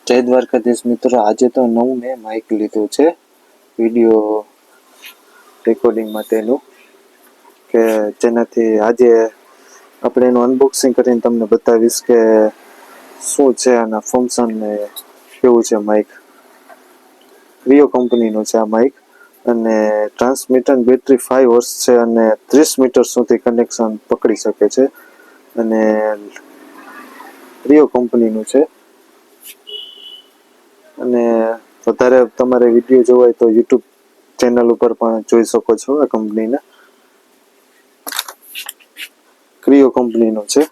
જય દ્વારકાધીશ મિત્રો, આજે તો નવું મેં માઇક લીધું છે વિડીયો રેકોર્ડિંગ માટેનું, કે જેનાથી આજે આપણે એનું અનબોક્સિંગ કરીને તમને બતાવીશ કે શું છે આના ફંક્શન ને કેવું છે માઇક. ક્રિયો કંપનીનું છે આ માઇક અને ટ્રાન્સમિટર બેટરી 5 વર્ષ છે અને 30 મીટર સુધી કનેક્શન પકડી શકે છે અને ક્રિયો કંપનીનું છે. અને વધારે તમારે વિડીયો જોવા હોય તો યુટ્યુબ ચેનલ ઉપર પણ જોઈ શકો છો. આ કંપનીના ક્રિયો કંપનીનો છે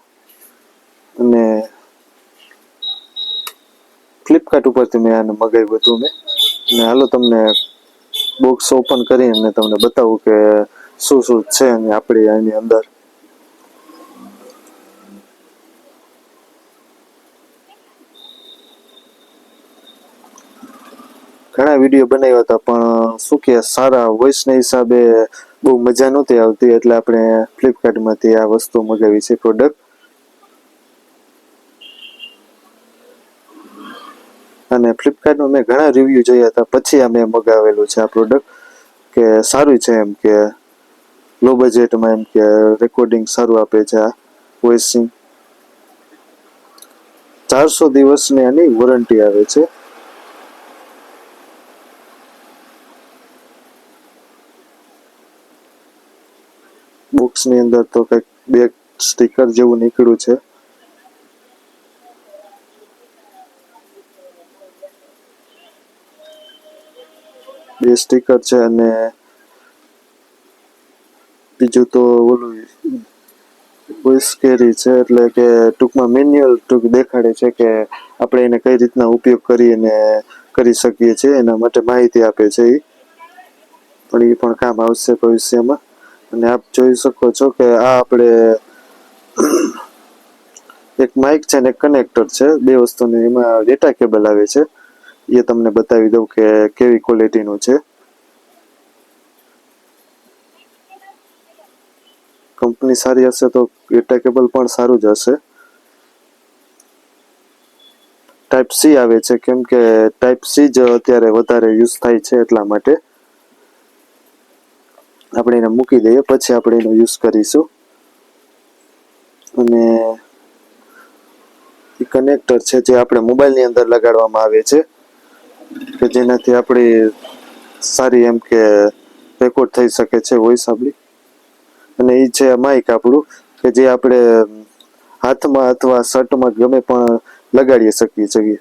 અને ફ્લિપકાર્ટ ઉપરથી મેં આને મગાવ્યું હતું અને હાલો તમને બોક્સ ઓપન કરીને તમને બતાવું કે શું શું છે અને આપણે આની અંદર. ઘણા વિડીયો બનાવ્યા હતા પણ શું કે સારા વોઇસના હિસાબે બહુ મજા નહોતી આવતી, એટલે આપણે ફ્લિપકાર્ટમાંથી આ વસ્તુ મગાવી છે, પ્રોડક્ટ. અને ફ્લિપકાર્ટમાં મેં ઘણા રિવ્યૂ જોયા હતા, પછી આ મેં મગાવેલું છે આ પ્રોડક્ટ, કે સારું છે એમ કે લો બજેટમાં એમ કે રેકોર્ડિંગ સારું આપે છે. આ વોઇસિંગ 400 દિવસની આની વોરંટી આવે છે. બોક્સની અંદર તો કંઈક બે સ્ટીકર જેવું નીકળ્યું છે. બે સ્ટીકર છે અને બીજું તો ઓલું વોઇસ કેરી છે, એટલે કે ટૂંકમાં મેન્યુઅલ દેખાડે છે કે આપણે એને કઈ રીતના ઉપયોગ કરીને કરી શકીએ છીએ, એના માટે માહિતી આપે છે એ. પણ એ પણ કામ આવશે ભવિષ્યમાં. અને આપ જોઈ શકો છો કે આ આપણે એક માઇક છે ને એક કનેક્ટર છે, બે વસ્તુની. એમાં ડેટા કેબલ આવે છે, એ તમને બતાવી દઉં કે કેવી ક્વોલિટીનું છે. કંપની સારી હશે તો ડેટા કેબલ પણ સારું જ હશે. ટાઈપ સી આવે છે, કેમ કે ટાઈપ સી જ અત્યારે વધારે યુઝ થાય છે, એટલા માટે આપણે એને મૂકી દઈએ, પછી આપણે એનો યુઝ કરીશું. અને એ કનેક્ટર છે જે આપણે મોબાઈલની અંદર લગાડવામાં આવે છે, કે જેનાથી આપણી સારી એમ કે રેકોર્ડ થઈ શકે છે વોઇસ આપણી. અને એ છે માઇક આપણું, કે જે આપણે હાથમાં અથવા શર્ટમાં ગમે પણ લગાડી શકીએ છીએ.